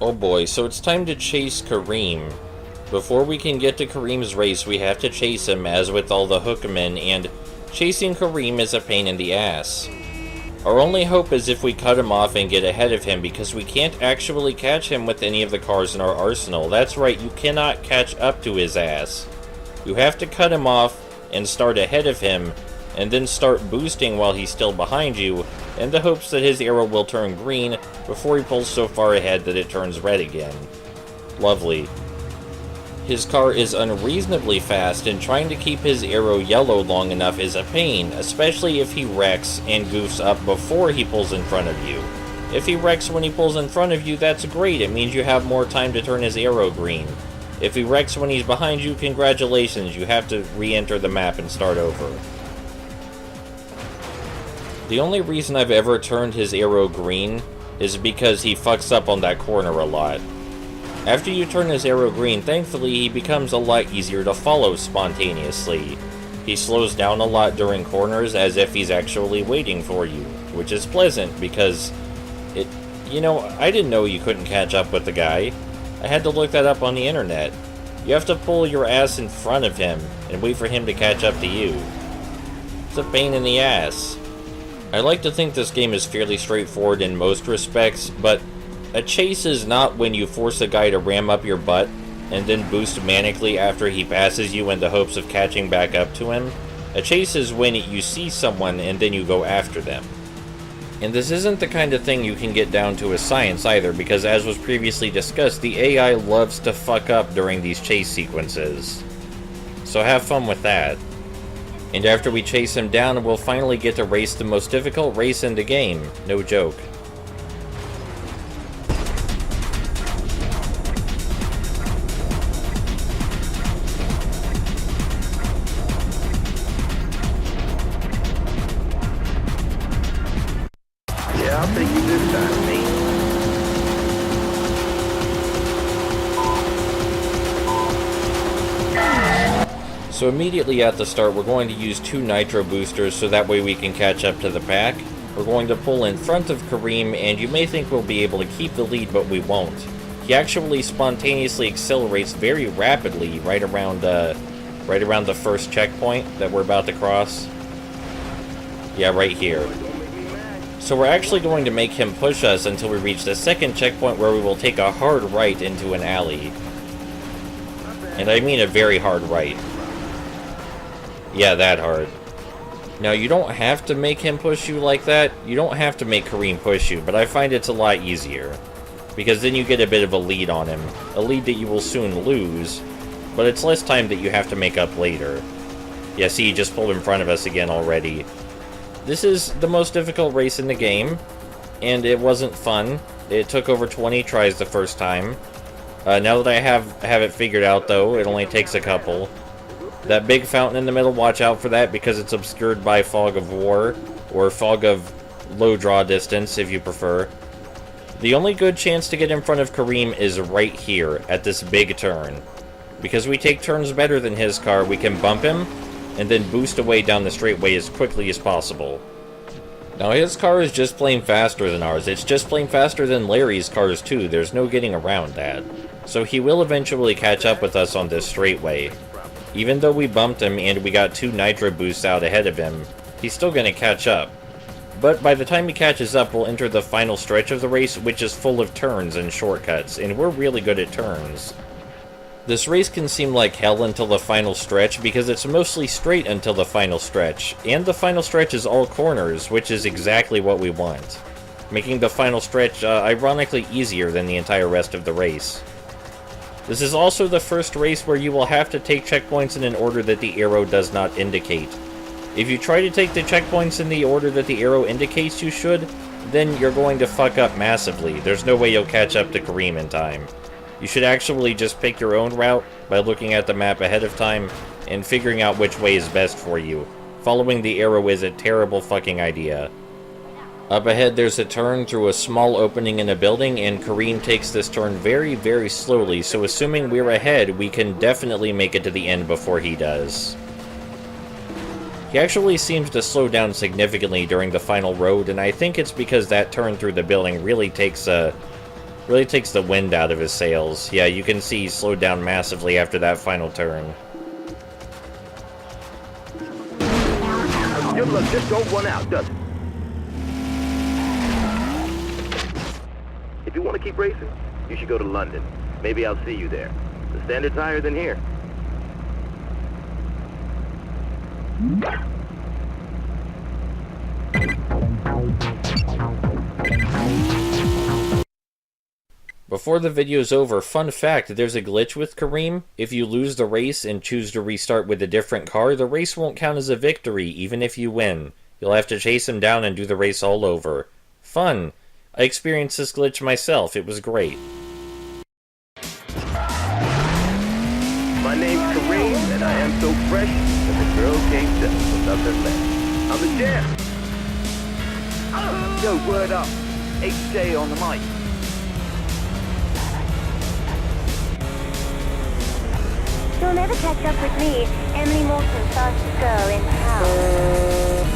Oh boy, so it's time to chase Kareem. Before we can get to Kareem's race, we have to chase him, as with all the hookmen, and chasing Kareem is a pain in the ass. Our only hope is if we cut him off and get ahead of him, because we can't actually catch him with any of the cars in our arsenal. That's right, you cannot catch up to his ass. You have to cut him off and start ahead of him, and then start boosting while he's still behind you, in the hopes that his arrow will turn green before he pulls so far ahead that it turns red again. Lovely. His car is unreasonably fast, and trying to keep his arrow yellow long enough is a pain, especially if he wrecks and goofs up before he pulls in front of you. If he wrecks when he pulls in front of you, that's great, it means you have more time to turn his arrow green. If he wrecks when he's behind you, congratulations, you have to re-enter the map and start over. The only reason I've ever turned his arrow green is because he fucks up on that corner a lot. After you turn his arrow green, thankfully he becomes a lot easier to follow spontaneously. He slows down a lot during corners as if he's actually waiting for you, which is pleasant because I didn't know you couldn't catch up with the guy. I had to look that up on the internet. You have to pull your ass in front of him and wait for him to catch up to you. It's a pain in the ass. I like to think this game is fairly straightforward in most respects, but a chase is not when you force a guy to ram up your butt and then boost manically after he passes you in the hopes of catching back up to him. A chase is when you see someone and then you go after them. And this isn't the kind of thing you can get down to a science either, because as was previously discussed, the AI loves to fuck up during these chase sequences. So have fun with that. And after we chase him down, we'll finally get to race the most difficult race in the game. No joke. Yeah, I'll take you this time, mate. So immediately at the start, we're going to use 2 nitro boosters so that way we can catch up to the pack. We're going to pull in front of Kareem, and you may think we'll be able to keep the lead, but we won't. He actually spontaneously accelerates very rapidly right around the first checkpoint that we're about to cross. Yeah, right here. So we're actually going to make him push us until we reach the second checkpoint, where we will take a hard right into an alley. And I mean a very hard right. Yeah, that hard. Now, you don't have to make him push you like that. You don't have to make Kareem push you, but I find it's a lot easier. Because then you get a bit of a lead on him. A lead that you will soon lose, but it's less time that you have to make up later. Yeah, see, he just pulled in front of us again already. This is the most difficult race in the game, and it wasn't fun. It took over 20 tries the first time. Now that I have it figured out, though, it only takes a couple. That big fountain in the middle, watch out for that, because it's obscured by fog of war, or fog of low draw distance, if you prefer. The only good chance to get in front of Kareem is right here, at this big turn. Because we take turns better than his car, we can bump him, and then boost away down the straightway as quickly as possible. Now, his car is just plain faster than ours. It's just plain faster than Larry's cars, too. There's no getting around that. So he will eventually catch up with us on this straightway. Even though we bumped him and we got 2 nitro boosts out ahead of him, he's still going to catch up. But by the time he catches up, we'll enter the final stretch of the race, which is full of turns and shortcuts, and we're really good at turns. This race can seem like hell until the final stretch, because it's mostly straight until the final stretch, and the final stretch is all corners, which is exactly what we want, making the final stretch ironically easier than the entire rest of the race. This is also the first race where you will have to take checkpoints in an order that the arrow does not indicate. If you try to take the checkpoints in the order that the arrow indicates you should, then you're going to fuck up massively. There's no way you'll catch up to Kareem in time. You should actually just pick your own route by looking at the map ahead of time and figuring out which way is best for you. Following the arrow is a terrible fucking idea. Up ahead there's a turn through a small opening in a building, and Kareem takes this turn very, very slowly, so assuming we're ahead, we can definitely make it to the end before he does. He actually seems to slow down significantly during the final road, and I think it's because that turn through the building really takes a Really takes the wind out of his sails. Yeah, you can see he slowed down massively after that final turn. Your luck just don't run out, does it? If you want to keep racing, you should go to London. Maybe I'll see you there. The standard's higher than here. Before the video's over, fun fact, there's a glitch with Kareem. If you lose the race and choose to restart with a different car, the race won't count as a victory, even if you win. You'll have to chase him down and do the race all over. Fun! I experienced this glitch myself, it was great. My name's Kareem, and I am so fresh that the girl can't tell with nothing less. I'm the champ. Yo, word up. HJ on the mic. You'll never catch up with me, Emily Morton, fastest girl in town.